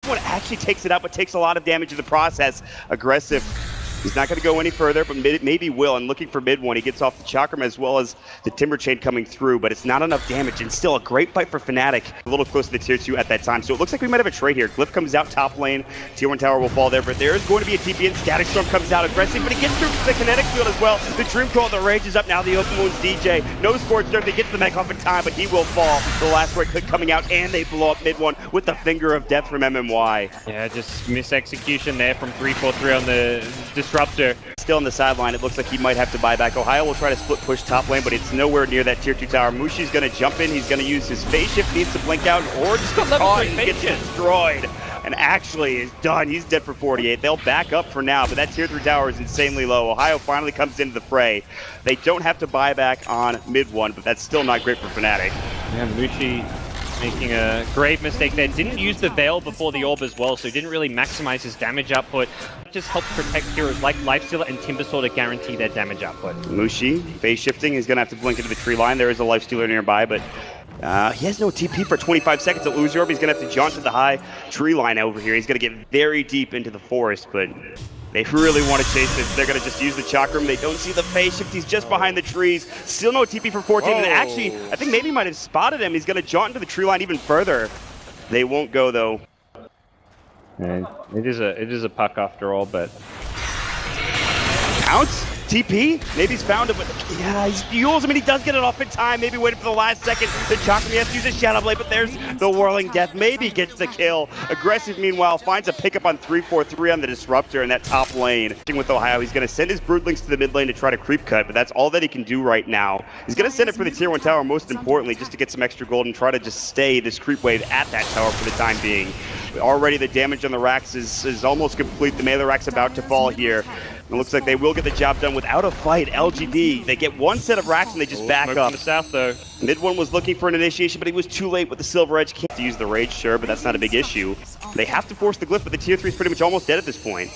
One actually takes it out, but takes a lot of damage in the process. Aggressive. He's not going to go any further, but maybe will. And looking for mid one, he gets off the Chakram as well as the Timber Chain coming through, but it's not enough damage. And still a great fight for Fnatic. A little close to the tier 2 at that time. So it looks like we might have a trade here. Glyph comes out top lane. Tier 1 tower will fall there, but there is going to be a TP, and Static Storm comes out aggressive, but he gets through the kinetic field as well. The Dream Coil, the Rage is up now. The Open Wounds DJ. No Scorched Earth. They get the mech off in time, but he will fall. The last right click coming out, and they blow up mid one with the Finger of Death from MMY. Yeah, just mis-execution there from 343 on the Disruptor. Still on the sideline, it looks like he might have to buy back. Ohio will try to split push top lane, but it's nowhere near that tier 2 tower. Mushi's going to jump in. He's going to use his phase shift, needs to blink out, or just got level 3 and gets destroyed. And actually is done. He's dead for 48. They'll back up for now, but that tier 3 tower is insanely low. Ohio finally comes into the fray. They don't have to buy back on mid one, but that's still not great for Fnatic. Yeah, Mushi making a grave mistake there. Didn't use the Veil before the Orb as well, so didn't really maximize his damage output. Just helped protect heroes like Lifestealer and Timbersaw to guarantee their damage output. Mushi, phase shifting, he's going to have to blink into the tree line. There is a Lifestealer nearby, but he has no TP for 25 seconds at Lose Orb. He's going to have to jaunt to the high tree line over here. He's going to get very deep into the forest, but they really want to chase this. They're going to just use the Chakram. They don't see the phase shift. He's just behind the trees. Still no TP for 14. And actually, I think maybe might have spotted him. He's going to jaunt into the tree line even further. They won't go, though. And it is a puck after all, but Counts? TP? Maybe he's found it, but yeah, he's fuels. I mean, he does get it off in time. Maybe waiting for the last second. The Chakram, he has to use his Shadow Blade, but there's the Whirling Death. Maybe gets the kill. Aggressive, meanwhile, finds a pickup on 343 on the Disruptor in that top lane. With Ohio, he's going to send his Broodlings to the mid lane to try to creep cut, but that's all that he can do right now. He's going to send it for the tier 1 tower, most importantly, just to get some extra gold and try to just stay this creep wave at that tower for the time being. But already the damage on the racks is almost complete. The melee rack's about to fall here. It looks like they will get the job done without a fight. LGD, they get one set of racks and they just back up. From the south, though. Mid one was looking for an initiation, but he was too late with the Silver Edge. Can't use the Rage, sure, but that's not a big issue. They have to force the Glyph, but the tier 3 is pretty much almost dead at this point.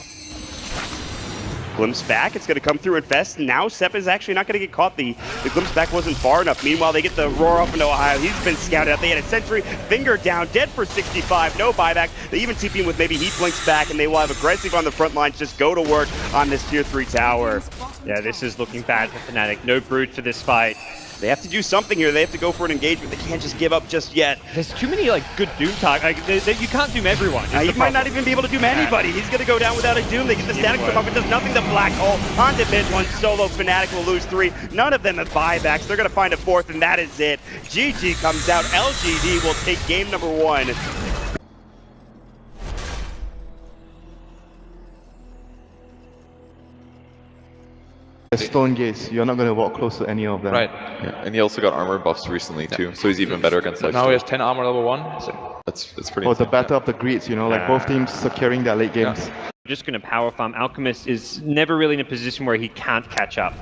Glimpse back, it's going to come through Infest. Now Sep is actually not going to get caught. The glimpse back wasn't far enough. Meanwhile, they get the roar up into Ohio. He's been scouted out. They had a sentry, Finger down, dead for 65, no buyback. They even TP him with maybe he blinks back, and they will have aggressive on the front lines. Just go to work on this tier 3 tower. Yeah, this is looking bad for Fnatic. No Brood for this fight. They have to do something here. They have to go for an engagement. They can't just give up just yet. There's too many good Doom targets. You can't doom everyone. He might not even be able to doom anybody. He's going to go down without a Doom. They get the Static Storm up. It does nothing to Black Hole. Onto mid one. Solo Fnatic will lose 3. None of them have buybacks. They're going to find a 4th, and that is it. GG comes out. LGD will take game number 1. Stone gates, you're not going to walk close to any of them. Right. Yeah, and he also got armor buffs recently too, so he's even better against Now he has 10 armor level 1. So That's pretty. Oh, the battle of the greeds, you know, like both teams securing their late games. Just going to power farm. Alchemist is never really in a position where he can't catch up.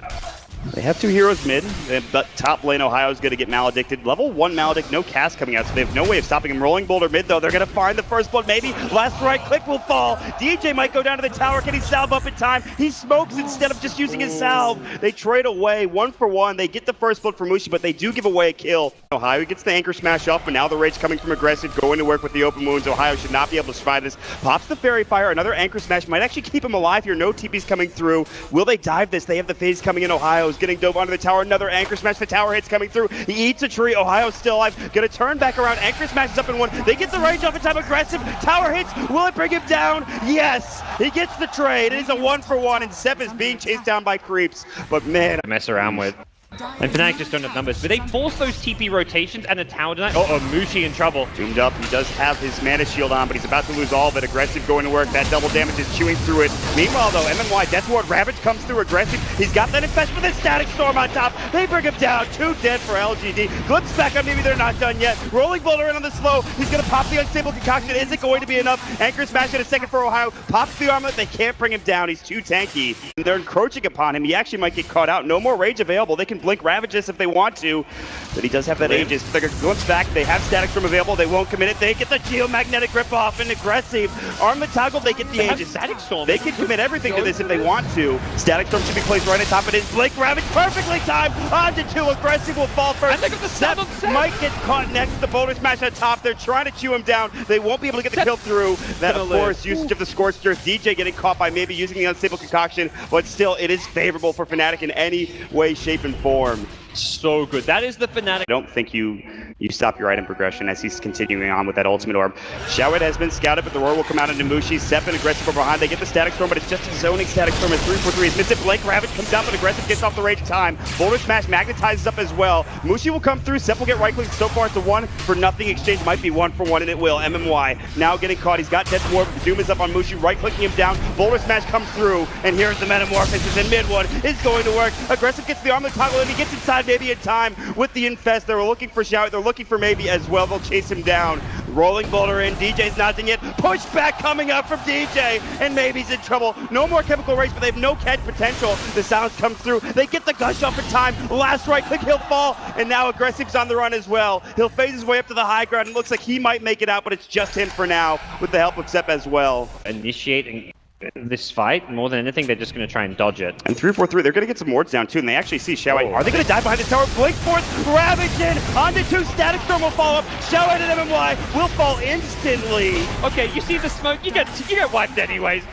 They have 2 heroes mid, but top lane Ohio is going to get Maledicted. Level 1 Maledict, no cast coming out, so they have no way of stopping him. Rolling Boulder mid, though, they're going to find the first blood, maybe. Last right click will fall. DJ might go down to the tower. Can he salve up in time? He smokes instead of just using his salve. They trade away 1 for 1. They get the first blood for Mushi, but they do give away a kill. Ohio gets the Anchor Smash off, but now the Rage coming from Aggressive, going to work with the Open Wounds. Ohio should not be able to survive this. Pops the Fairy Fire, another Anchor Smash might actually keep him alive here. No TP's coming through. Will they dive this? They have the phase coming in. Ohio is getting dove onto the tower. Another Anchor Smash. The tower hits coming through. He eats a tree. Ohio's still alive. Gonna turn back around. Anchor Smash is up in 1. They get the range off in time. Aggressive. Tower hits. Will it bring him down? Yes. He gets the trade. It is a 1 for 1, and Sep is being chased down by creeps. But man, Mess around with. And Fnatic just don't have numbers, but they force those TP rotations and the tower tonight. Uh-oh, Mushi in trouble. Doomed up, he does have his mana shield on, but he's about to lose all of it. Aggressive going to work, that double damage is chewing through it. Meanwhile though, MMY Death Ward Ravage comes through Aggressive. He's got that Infest with a Static Storm on top. They bring him down, 2 dead for LGD. Glimpse back up, maybe they're not done yet. Rolling Boulder in on the slow. He's gonna pop the Unstable Concoction. Is it going to be enough? Anchor Smash in a second for Ohio. Pops the armlet, they can't bring him down. He's too tanky. And they're encroaching upon him. He actually might get caught out. No more rage available. They can blink Blink Ravage this if they want to, but he does have that Aegis. They're going back, they have Static Storm available, they won't commit it, they get the Geomagnetic Rip off and aggressive. Arm the toggle, they get the Aegis. Static Storm. They can commit everything to this if they want to. Static Storm should be placed right on top of his Blink Ravage, perfectly timed, onto 2, aggressive will fall first. And they got the stun on Sep. Might get caught next, the boulder smash on top, they're trying to chew him down, they won't be able to get the kill through. That of course, usage of the Scorcher, DJ getting caught by maybe using the unstable concoction, but still it is favorable for Fnatic in any way, shape, and form. So good. That is the Fnatic. I don't think you stop your item progression as he's continuing on with that ultimate orb. Showit has been scouted, but the roar will come out into Mushi. Sep and aggressive from behind. They get the Static Storm, but it's just a zoning Static Storm at 3-4-3. He's missed it. Blink Ravage comes down, but aggressive gets off the range of time. Boulder Smash magnetizes up as well. Mushi will come through. Sep will get right click. So far it's a 1 for nothing exchange. Might be 1 for 1, and it will. MMY now getting caught. He's got Death Warp. Doom is up on Mushi, right clicking him down. Boulder Smash comes through, and here's the Metamorphosis, and mid one is going to work. Aggressive gets the arm of the toggle, and he gets inside maybe in time with the Infest. They were looking for Showit. They're looking for maybe as well. They'll chase him down. Rolling boulder in. DJ's not done yet. Push back coming up from DJ, and maybe he's in trouble. No more chemical race, but they have no catch potential. The sounds come through. They get the gush off in time. Last right click, he'll fall, and now aggressive's on the run as well. He'll phase his way up to the high ground. It looks like he might make it out, but it's just him for now with the help of Sep as well. Initiating this fight, more than anything, they're just going to try and dodge it. And 3-4-3, they're going to get some wards down too, and they actually see Showit. Are they going to dive behind this tower? Blink Force, Ravage in, onto 2, Static Storm will follow up. Showit and MMY will fall instantly. Okay, you see the smoke, you get wiped anyways.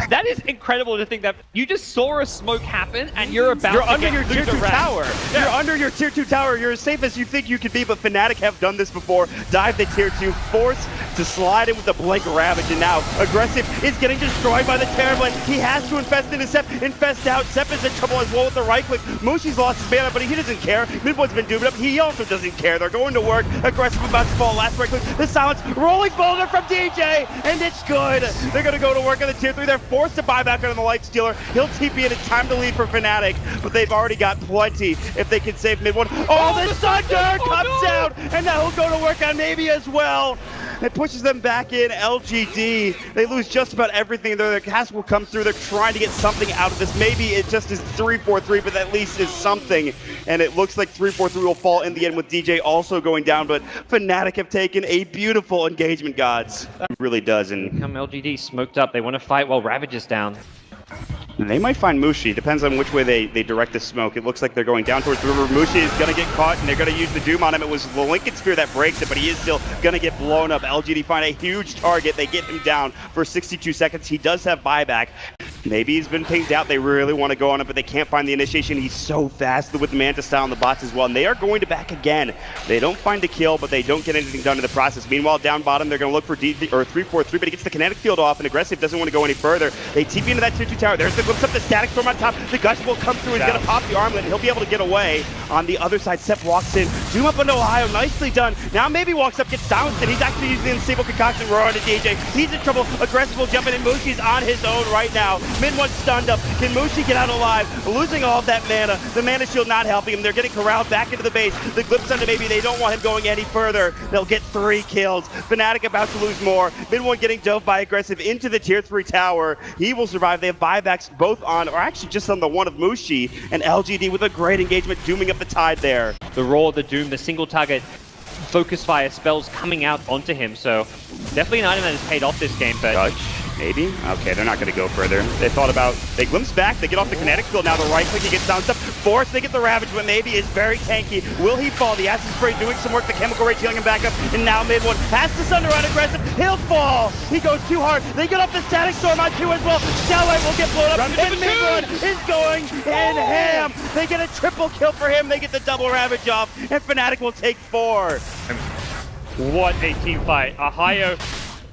That is incredible to think that you just saw a smoke happen and you're about to under get your tier 2 tower. Yeah. You're under your tier 2 tower. You're as safe as you think you could be, but Fnatic have done this before. Dive the tier 2, force to slide in with the Blink Ravage, and now aggressive is getting destroyed by the Terrorblade. He has to infest into Sep. Infest out. Sep is in trouble as well with the right click. Mushi's lost his mana, but he doesn't care. Midwood's been doomed up. He also doesn't care. They're going to work. Aggressive about to fall. Last right click. The silence. Rolling boulder from DJ, and it's good. They're going to go to work on the tier 3. They're forced to buy back on the Light Stealer. He'll TP in. It's time to leave for Fnatic, but they've already got plenty if they can save mid one. Oh, the Thunder comes out, and now he'll go to work on maybe as well. It pushes them back in. LGD, they lose just about everything. Their cast will come through. They're trying to get something out of this. Maybe it just is 3-4-3, but at least is something. And it looks like 3-4-3 will fall in the end with DJ also going down. But Fnatic have taken a beautiful engagement, gods. It really does. And come LGD smoked up. They want to fight while Ravage is down. they might find Mushi. Depends on which way they direct the smoke. It looks like they're going down towards the river. Mushi is going to get caught, and they're going to use the Doom on him. It was the Lincoln Spear that breaks it, but he is still going to get blown up. LGD find a huge target. They get him down for 62 seconds. He does have buyback. Maybe he's been pinged out. They really want to go on him, but they can't find the initiation. He's so fast with the Manta style on the bots as well, and they are going to back again. They don't find a kill, but they don't get anything done in the process. Meanwhile, down bottom, they're going to look for 3-4-3, but he gets the kinetic field off, and aggressive doesn't want to go any further. They TP into that tier 2 tower. There's the glimpse up the Static Storm on top. The Gush will come through. He's going to pop the armlet, and he'll be able to get away. On the other side, Sep walks in. Zoom up into Ohio. Nicely done. Now maybe walks up, gets silenced, and he's actually using the unstable concoction. Roar onto DJ. He's in trouble. Aggressive will jump in, and Mushi's on his own right now. Mid one stunned up. Can Mushi get out alive? Losing all of that mana. The mana shield not helping him. They're getting corralled back into the base. The glimpse onto maybe they don't want him going any further. They'll get 3 kills. Fnatic about to lose more. Mid one getting dove by aggressive into the tier 3 tower. He will survive. They have buybacks both on, or actually just on the one of Mushi, and LGD with a great engagement, dooming up the tide there. The Roar, the Doom, the single target focus fire spells coming out onto him, so definitely an item that has paid off this game, but Dutch, maybe? Okay, they're not going to go further. They thought about, they glimpse back, they get off the kinetic field, now the right click, he gets down stuff, force, they get the Ravage, but maybe is very tanky. Will he fall? The Acid Spray doing some work, the Chemical Rage healing him back up, and now mid one has to Sunder on aggressive, he'll fall! He goes too hard, they get off the Static Storm on 2 as well, Shalloway will get blown up, and mid one is going in ham! They get a triple kill for him, they get the double Ravage off, and Fnatic will take 4. What a team fight. Ohio,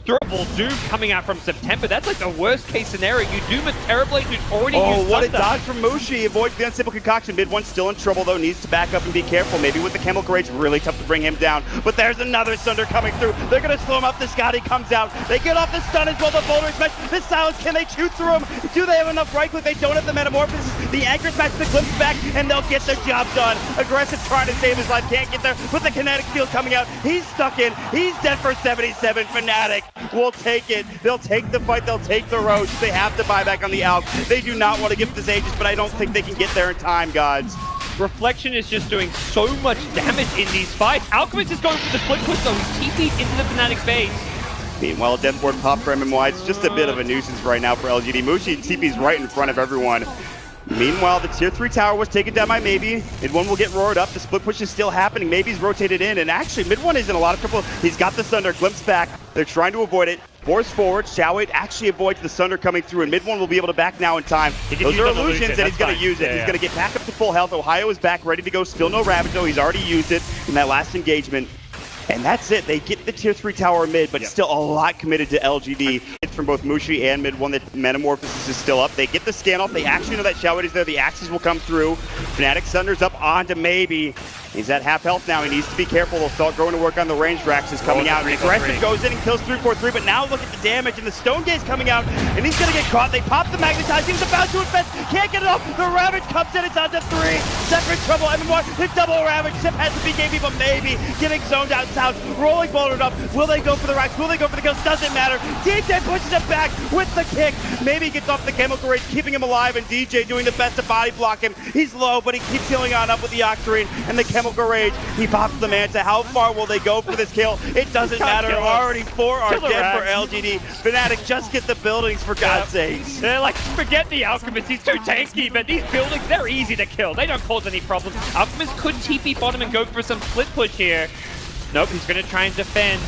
triple Doom coming out from September. That's like the worst case scenario. You Doom a Terrorblade who's already used what a Thunder. dodge from Mushi. Avoids the unstable concoction. Mid one still in trouble though. Needs to back up and be careful. Maybe with the Chemical Rage, really tough to bring him down. But there's another Sunder coming through. They're going to slow him up. The Scotty comes out. They get off the stun as well. The Boulder Smash. The silence. Can they shoot through him? Do they have enough right click? They don't have the Metamorphosis. The Anchor Smash, the glimpse back, and they'll get the job done. Aggressive trying to save his life. Can't get there. With the kinetic field coming out. He's stuck in. He's dead for 77. Fnatic will take it. They'll take the fight. They'll take the road. They have to buy back on the Alp. They do not want to give this Aegis, but I don't think they can get there in time, gods. Reflection is just doing so much damage in these fights. Alchemist is going for the split push though. He's TP'd into the Fnatic base. Meanwhile, Death Ward pop for MMY. It's just a bit of a nuisance right now for LGD. Mushi TP's right in front of everyone. Meanwhile, the tier 3 tower was taken down by Maybe. Mid 1 will get roared up. The split push is still happening. Maybe's rotated in, and actually Mid 1 is in a lot of trouble. He's got the Sunder, glimpse back. They're trying to avoid it. Force forward. Xiaowei actually avoids the Sunder coming through, and Mid 1 will be able to back now in time. Those are illusions, and he's going to use it. He's going to get back up to full health. Ohio is back, ready to go. Still no Ravage, though. He's already used it in that last engagement. And that's it. They get the tier 3 tower mid, but still a lot committed to LGD. It's from both Mushi and Mid 1 that Metamorphosis is still up. They get the standoff. They actually know that Xiaowei is there. The axes will come through. Fnatic Sunders up onto Maybe. He's at half health now. He needs to be careful. They'll start going to work on the range. Rax is coming out. And Aggressive goes in and kills 343, but now look at the damage, and the Stone Gaze coming out, and he's going to get caught. They pop the Magnetize. He was about to infest. Can't get it off. The Ravage comes in. It's on to 3. Separate trouble. MMR, the double Ravage. Sip has the BKB, but Maybe getting zoned out south. Rolling bouldered up. Will they go for the Rax? Will they go for the kills? Doesn't matter. DJ pushes it back with the kick. Maybe gets off the Chemical Rage, keeping him alive, and DJ doing the best to body block him. He's low, but he keeps healing on up with the Octarine and the Chemical Rage. He pops the Manta. How far will they go for this kill? It doesn't matter. Already 4 are dead for LGD. Fnatic just get the buildings, for God's sakes. They're like, forget the Alchemist. He's too tanky, but these buildings, they're easy to kill. They don't cause any problems. Alchemist could TP bottom and go for some split push here. Nope, he's going to try and defend.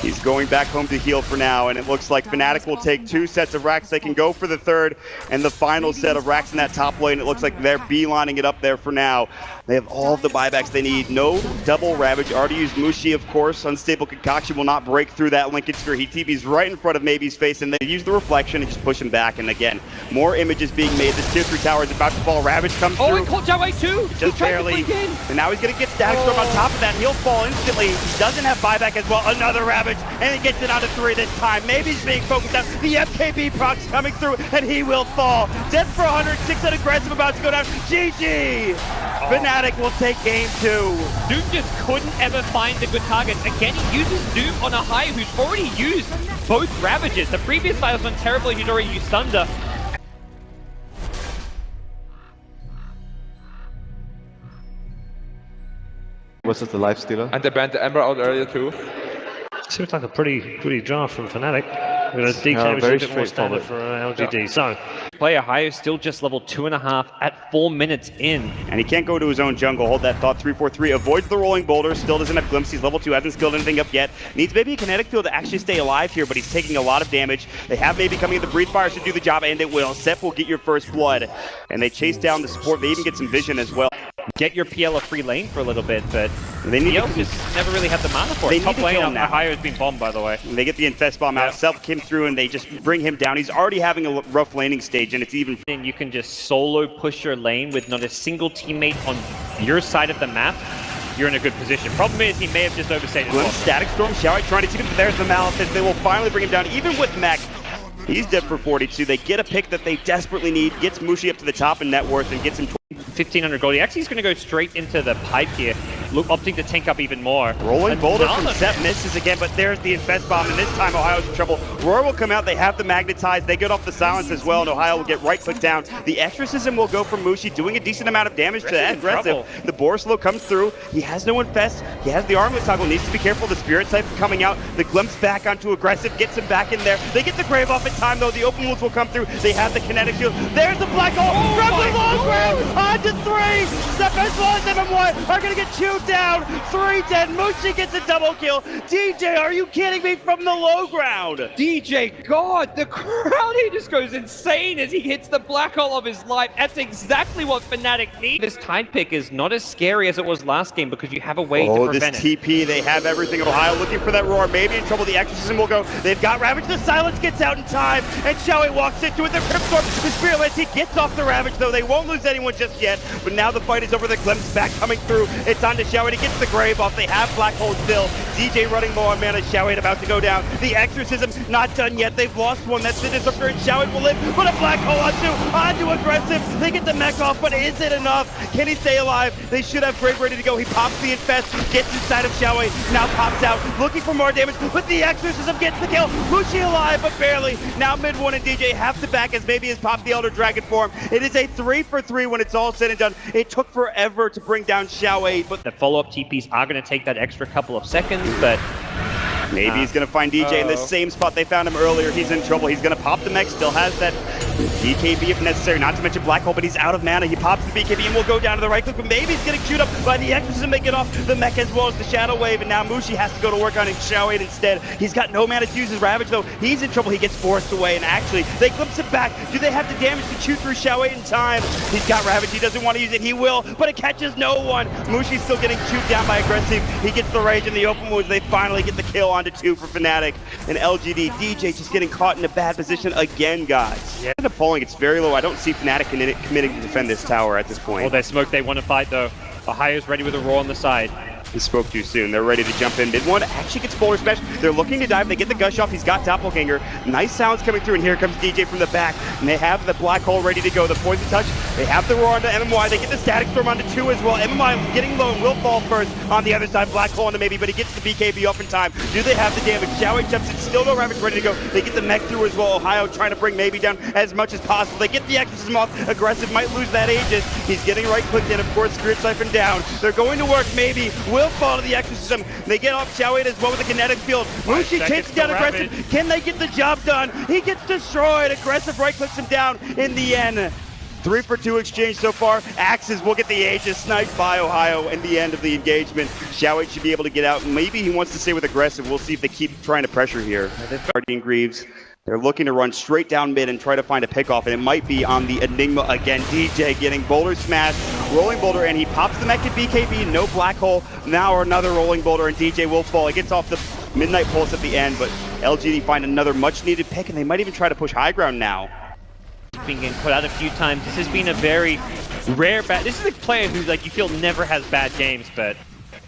He's going back home to heal for now, and it looks like Fnatic will take 2 sets of Rax. They can go for the third and the final set of Rax in that top lane. It looks like they're beelining it up there for now. They have all of the buybacks they need. No double Ravage. Already used Mushi, of course. Unstable Concoction will not break through that Linkage Sphere. He TV's right in front of Maybe's face, and they use the Reflection and just push him back. And again, more images being made. This tier 3 tower is about to fall. Ravage comes through. Oh, he called Xiaowei too! Just barely. And now he's going to get Static Storm on top of that. He'll fall instantly. He doesn't have buyback as well. Another Ravage, and he gets it out of 3 this time. Maybe's being focused out. The FKB procs coming through, and he will fall. Death for 106 and aggressive about to go down. GG! Fnatic will take game 2. Doom just couldn't ever find the good targets. Again, he uses Doom on a high who's already used both Ravages. The previous fight was on terribly, he'd already used Thunder. Versus the Life Stealer. And they banned the Ember out earlier too. Seems like a pretty draft from Fnatic. DK was very a bit more standard for LGD. So, player high is still just level 2.5 at 4 minutes in. And he can't go to his own jungle. Hold that thought. 343 avoids the rolling boulder. Still doesn't have glimpse. He's level 2. Hasn't skilled anything up yet. Needs maybe a kinetic field to actually stay alive here, but he's taking a lot of damage. They have maybe coming in. The Breathe Fire should do the job, and it will. Sep will get your first blood. And they chase down the support. They even get some vision as well. Get your PL a free lane for a little bit, but they need PL just never really had the mana for it. Top lane now. Higher has been bombed, by the way. And they get the Infest Bomb out. Self came through, and they just bring him down. He's already having a rough laning stage, and it's even... And you can just solo push your lane with not a single teammate on your side of the map. You're in a good position. Problem is, he may have just overstayed his Glimpse, Static Storm, Xiaowei trying to team him, but there's the Malice. They will finally bring him down, even with Mech. He's dead for 42. They get a pick that they desperately need, gets Mushi up to the top in net worth, and gets him 1,500 gold. He actually is going to go straight into the pipe here, opting to tank up even more. Rolling boulder from Sep misses again, but there's the Infest Bomb, and this time Ohio's in trouble. Roar will come out, they have the Magnetize, they get off the Silence as well, and Ohio will get right click down. The Exorcism will go from Mushi, doing a decent amount of damage to that aggressive. The Borslow comes through, he has no Infest, he has the Armlet Toggle, needs to be careful, the Spirit Siphon coming out, the Glimpse back onto aggressive, gets him back in there. They get the Grave off in time though, the Open Wounds will come through, they have the Kinetic Shield, there's the Black Hole, from the low ground, on to 3! Sep as well as MMY are gonna get chewed down, 3 dead, Mushi gets a double kill. DJ, are you kidding me, from the low ground? DJ, God, the crowd here just goes insane as he hits the black hole of his life. That's exactly what Fnatic need. This Tide pick is not as scary as it was last game because you have a way to prevent this TP, they have everything. Ohio looking for that Roar, maybe in trouble. The Exorcism will go. They've got Ravage, the Silence gets out in time, and Xiaowei walks into it. The Crypt Storm, the Spirit Lance, he gets off the Ravage though. They won't lose anyone just yet, but now the fight is over. The Glimpse back coming through. It's on to Xiaowei to get to the grave off. They have Black Hole still. DJ running low on mana. Xiaowei about to go down. The Exorcism not done yet. They've lost one. That's the disruptor, and Xiaowei will live. But a Black Hole onto aggressive. They get the mech off, but is it enough? Can he stay alive? They should have Grave ready to go. He pops the Infest, gets inside of Xiaowei, now pops out, looking for more damage, but the Exorcism gets the kill. Mushi alive, but barely. Now mid one and DJ have to back as maybe has popped the Elder Dragon form. It is a 3-for-3 when it's all said and done. It took forever to bring down Xiaowei, but The follow-up TPs are going to take that extra couple of seconds, but maybe he's going to find DJ in the same spot they found him earlier. He's in trouble. He's going to pop the mech. Still has that BKB if necessary. Not to mention Black Hole, but he's out of mana. He pops the BKB and will go down to the right click, but maybe he's getting chewed up by the Exorcism, making off the mech as well as the Shadow Wave. And now Mushi has to go to work on Xiaowei instead. He's got no mana to use his Ravage, though. He's in trouble. He gets forced away, and actually, they glimpse him back. Do they have the damage to chew through Xiaowei in time? He's got Ravage. He doesn't want to use it. He will, but it catches no one. Mushi's still getting chewed down by aggressive. He gets the Rage in the open wounds. They finally get the kill onto 2 for Fnatic. And LGD, DJ just getting caught in a bad position again, guys. Yeah. End up pulling, it's very low. I don't see Fnatic committing to defend this tower at this point. well, they smoke. They want to fight though. Ohio's ready with a roar on the side. He spoke too soon. They're ready to jump in. Mid one actually gets Boulder Smash. They're looking to dive. They get the gush off. He's got Doppelganger. Nice sounds coming through, and here comes DJ from the back. And they have the Black Hole ready to go. The Poison Touch. They have the Roar onto MMY. They get the Static Storm onto 2 as well. MMY getting low and will fall first. On the other side, Black Hole onto maybe, but he gets the BKB off in time. Do they have the damage? Xiaowei jumps in. Still no Ravage ready to go. They get the mech through as well. Ohio trying to bring maybe down as much as possible. They get the Exorcism off. Aggressive might lose that Aegis. He's getting right clicked in. Of course, Spirit Siphon down. They're going to work. Maybe will fall to the Exorcism. They get off Xiaowei as well with the kinetic field. Mushi chases down aggressive. Can they get the job done? He gets destroyed. Aggressive right clicks him down in the end. 3-for-2 exchange so far. Axes will get the Aegis sniped by Ohio in the end of the engagement. Xiaowei should be able to get out. Maybe he wants to stay with aggressive. We'll see if they keep trying to pressure here. Guardian Greaves. They're looking to run straight down mid and try to find a pickoff, and it might be on the Enigma again. DJ getting Boulder Smash, rolling Boulder, and he pops the mech at BKB, no Black Hole. Now another rolling Boulder, and DJ will fall. He gets off the Midnight Pulse at the end, but LGD find another much-needed pick, and they might even try to push high ground now. Being getting put out a few times. This has been a very rare bad. This is a player who, like, you feel never has bad games, but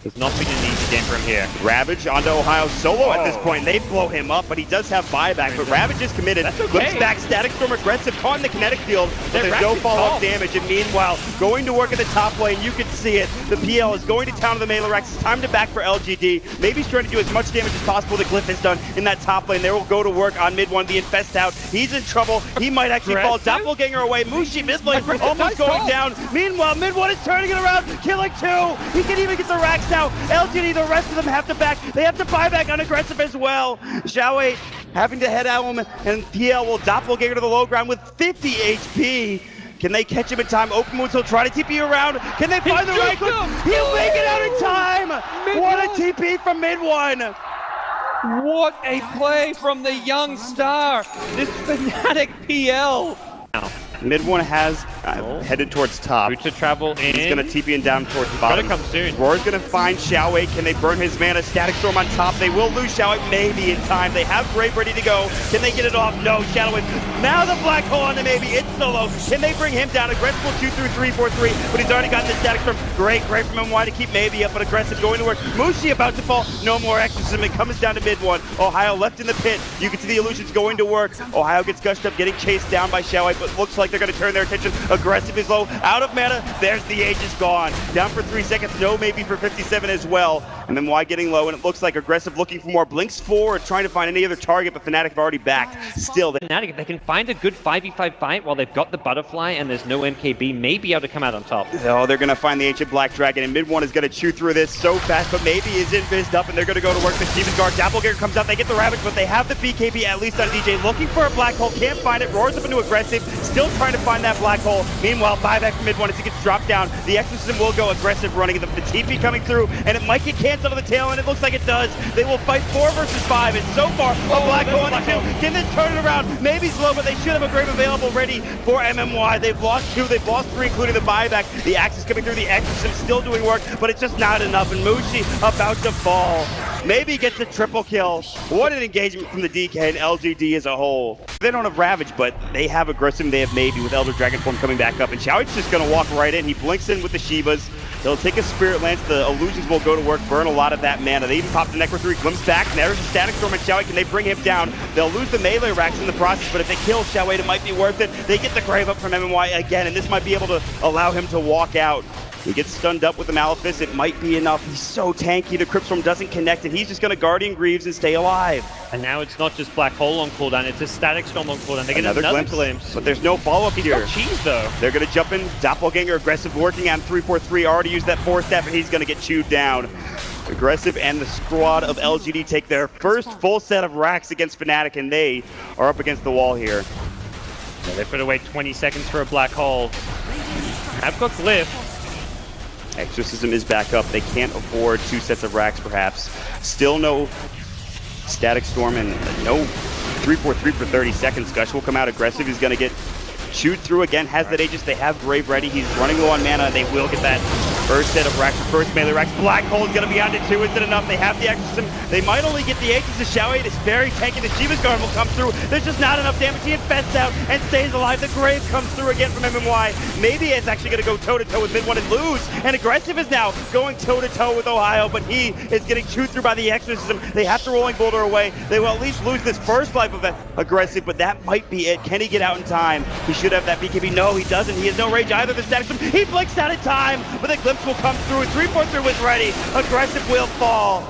it's not been an easy game from here. Ravage onto Ohio solo at this point. They blow him up, but he does have buyback. But Ravage is committed. That's okay. Flips back, Static Storm aggressive, caught in the kinetic field, but there's no follow-up damage. And meanwhile, going to work at the top lane, you can see it. The PL is going to town to the melee racks. It's time to back for LGD. Maybe he's trying to do as much damage as possible that Glyph has done in that top lane. They will go to work on mid one. The Infest out. He's in trouble. He might actually fall. Doppelganger away. Mushi mid lane almost going down. Meanwhile, mid one is turning it around, killing 2. He can even get the racks now. LGD, the rest of them have to back. They have to buy back on aggressive as well. Xiaowei having to head at him, and PL will Doppelganger to the low ground with 50 HP. Can they catch him in time? Open moves, he'll try to TP around. Can they find the right click? He'll make it out in time. What a TP from mid one. What a play from the young star. This Fnatic PL. Mid one has headed towards top. Route to travel in. He's going to TP and down towards the bottom. Gotta come soon. Roar's going to find Xiaowei. Can they burn his mana? Static Storm on top. They will lose Xiaowei maybe in time. They have Grave ready to go. Can they get it off? No. Shadow Wave. Now the Black Hole on the maybe. It's solo. Can they bring him down? Aggressive will 2-3-3-4-3, but he's already got the Static Storm. Great from MY to keep maybe up, but aggressive going to work. Mushi about to fall. No more Exorcism. It comes down to mid one. Ohio left in the pit. You can see the illusions going to work. Ohio gets gushed up, getting chased down by Xiaowei, but looks like they're going to turn their attention. Aggressive is low, out of mana. There's the Aegis gone. Down for 3 seconds, no maybe for 57 as well. And then Y getting low, and it looks like aggressive looking for more. Blinks forward, trying to find any other target, but Fnatic have already backed. Still, Fnatic, if they can find a good 5v5 fight while they've got the butterfly and there's no MKB, may be able to come out on top. Oh, they're going to find the Ancient Black Dragon, and mid one is going to chew through this so fast, but maybe is invised up, and they're going to go to work the Steven Guard. Doppelganger comes out, they get the Ravage, but they have the BKB at least on DJ. Looking for a Black Hole, can't find it. Roars up into aggressive, still trying to find that Black Hole. Meanwhile, buyback from mid one as he gets dropped down. The Exorcism will go aggressive, running the TP coming through, and it might get canceled on the tail, and it looks like it does. They will fight 4 versus 5, and so far, a Black Hole on the 2. Can this turn it around? Maybe slow, but they should have a Grave available ready for MMY. They've lost 2, they've lost 3, including the buyback. The Axis coming through, the Exorcism still doing work, but it's just not enough, and Mushi about to fall. Maybe gets a triple kill. What an engagement from the DK and LGD as a whole. They don't have Ravage, but they have Aggressive. They have Maybe with Elder Dragon Form coming back up. And Xiaoi's just going to walk right in. He blinks in with the Shivas. He'll take a Spirit Lance. The illusions will go to work, burn a lot of that mana. They even popped the Necro 3, glimpse back. And there's a Static Storm and Xiaoi. Can they bring him down? They'll lose the melee racks in the process, but if they kill Xiaoi, it might be worth it. They get the Grave up from MMY again, and this might be able to allow him to walk out. He gets stunned up with the Malefice. It might be enough. He's so tanky. The Crypt Storm doesn't connect, and he's just going to Guardian Greaves and stay alive. And now it's not just Black Hole on cooldown, it's a Static Storm on cooldown. They get another glimpse. But there's no follow-up here. He's got cheese, though. They're going to jump in. Doppelganger Aggressive working on 3-4-3. Already used that 4-step, and he's going to get chewed down. Aggressive and the squad of LGD take their first full set of racks against Fnatic, and they are up against the wall here. Yeah, they put away 20 seconds for a Black Hole. Have got Glyph. Exorcism is back up. They can't afford 2 sets of racks, perhaps. Still no Static Storm and no 3-4-3 for 30 seconds. Gush will come out aggressive. He's going to get chewed through again. Has that Aegis. They have Grave ready. He's running low on mana. They will get that first set of racks, first melee racks. Black Hole is going to be on to 2. Is it enough? They have the Exorcism. They might only get the Aegis to Xiaoi. It's very tanky. The Shiva's Guard will come through. There's just not enough damage. He infests out and stays alive. The Grave comes through again from MMY. Maybe it's actually going to go toe-to-toe with mid one and lose. And Aggressive is now going toe-to-toe with Ohio, but he is getting chewed through by the Exorcism. They have to Rolling Boulder away. They will at least lose this first life of Aggressive, but that might be it. Can he get out in time? He should have that BKB. No, he doesn't. He has no rage either. The Static Storm. He blinks out in time, but the Glimpse will come through. 3-4-3 was ready. Aggressive will fall.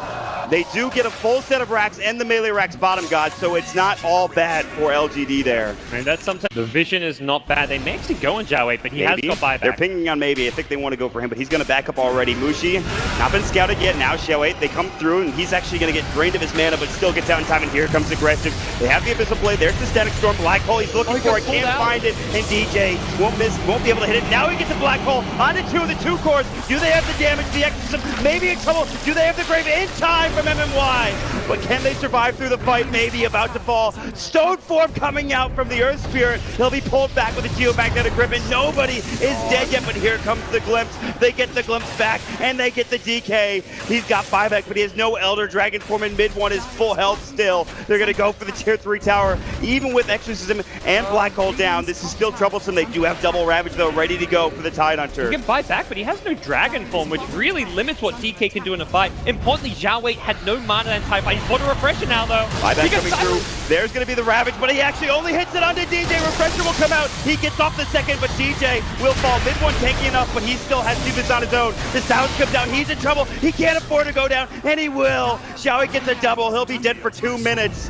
They do get a full set of racks and the melee racks bottom god, so it's not all bad for LGD there. I mean, that's sometimes the vision is not bad. They may actually go on Xiaoi, but he has got buyback. They're pinging on Maybe. I think they want to go for him, but he's going to back up already. Mushi, not been scouted yet. Now Xiaoi, they come through, and he's actually going to get drained of his mana, but still gets out in time, and here comes Aggressive. They have the Abyssal Blade. There's the Static Storm. Black Hole, he's looking for it. Can't find it, and DJ won't be able to hit it. Now he gets a Black Hole onto 2 of the 2 cores. Do they have the damage? The Exorcism maybe in trouble. Do they have the Grave in time from MMY? But can they survive through the fight? Maybe about to fall. Stone Form coming out from the Earth Spirit. He'll be pulled back with a Geomagnetic Grip, and nobody is dead yet, but here comes the Glimpse. They get the Glimpse back, and they get the DK. He's got buyback, but he has no Elder Dragon Form, and mid one is full health still. They're going to go for the tier 3 tower. Even with Exorcism and Black Hole down, this is still troublesome. They do have double Ravage, though, ready to go for the Tide Hunter. He can buy back, but he has no Dragon Form, which really limits what DK can do in a fight. Importantly, Xiaoi had no mana and type. He's got a Refresher now, though. Buyback coming through. There's going to be the Ravage, but he actually only hits it onto DJ. Refresher will come out. He gets off the second, but DJ will fall. Mid one tanky enough, but he still has Shivas on his own. The Sounds comes down. He's in trouble. He can't afford to go down, and he will. Xiaoi gets a double. He'll be dead for 2 minutes.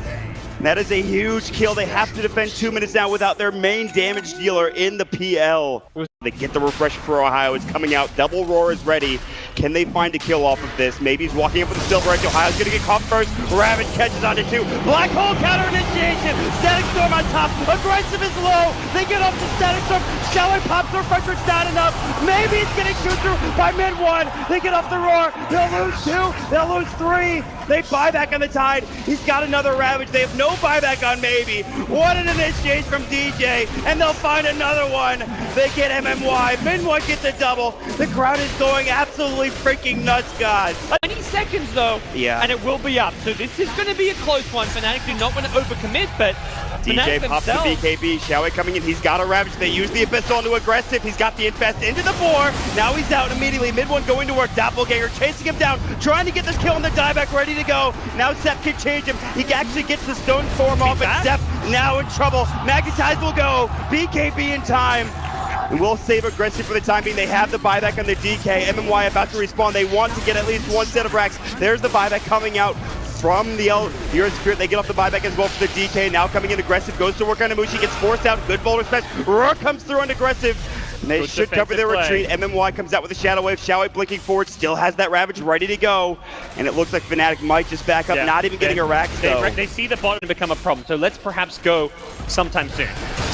And that is a huge kill. They have to defend 2 minutes now without their main damage dealer in the PL. They get the Refresher for Ohio. It's coming out. Double Roar is ready. Can they find a kill off of this? Maybe he's walking up with the Silver Edge. Ohio's going to get caught first. Ravage catches onto 2. Black Hole counter initiation. Static Storm on top. Aggressive is low. They get off the Static Storm. Xiaoi pops the Refresher. It's not enough. Maybe it's getting chewed through by mid 1. They get off the Roar. They'll lose 2. They'll lose 3. They buy back on the Tide. He's got another Ravage. They have no buyback on Maybe. What an initiation from DJ. And they'll find another one. They get MMY. Mid 1 gets a double. The crowd is going absolutely freaking nuts, guys. 20 seconds, though. Yeah. And it will be up. So this is going to be a close one. Fnatic do not want to overcommit, but DJ Fnatic pops the themselves. BKB. Xiaoi coming in. He's got a Ravage. They use the Abyssal into Aggressive. He's got the Infest into the 4. Now he's out immediately. Mid 1 going to work. Doppelganger chasing him down. Trying to get this kill on the dieback. Ready to go. Now Seth can change him. He actually gets the Stone Form off. And Seth now in trouble. Magnetize will go. BKB in time. And we'll save Aggressive for the time being. They have the buyback on the DK. MMY about to respawn. They want to get at least 1 set of racks. There's the buyback coming out from the Earth Spirit. They get off the buyback as well for the DK. Now coming in Aggressive. Goes to work on Imushi. Gets forced out. Good boulder smash. Roar comes through on Aggressive. And they should cover their retreat. MMY comes out with a Shadow Wave. Xiaoi blinking forward. Still has that Ravage ready to go. And it looks like Fnatic might just back up. Not even getting a rack though. They see the bottom become a problem. So let's perhaps go sometime soon.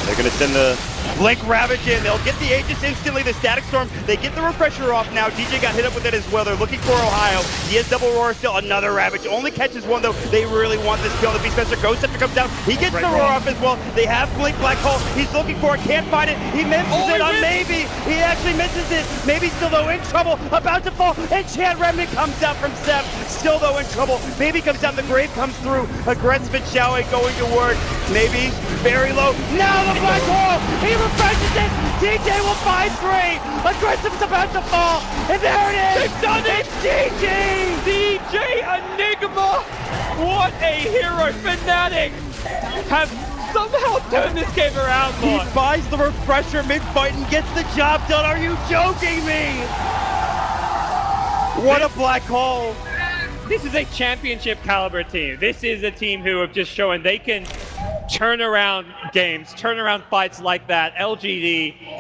They're going to send the Blink Ravage in, they'll get the Aegis instantly, the Static Storm, they get the refresher off now. DJ got hit up with it as well, they're looking for Ohio. He has double roar still, another Ravage, only catches one though. They really want this kill. The Beast Master Ghost Scepter comes down, he gets the roar off as well. They have Blink Black Hole, he's looking for it, can't find it. He misses it on Maybe, he actually misses it. Maybe still though in trouble, about to fall. Enchant Remnant comes out from Seth, still though in trouble. Maybe comes down, the Grave comes through. Aggressive and Shower going to work. Maybe very low. Now the Black Hole, he refreshes it. DJ will find 3. Aggressive's about to fall, and there it is. They've done it. It's DJ. DJ Enigma! What a hero! Fnatic have somehow turned this game around, He boy. buys the refresher mid-fight and gets the job done. Are you joking me? What a Black Hole. This is a championship caliber team. This is a team who have just shown they can turn around games, turn around fights like that. LGD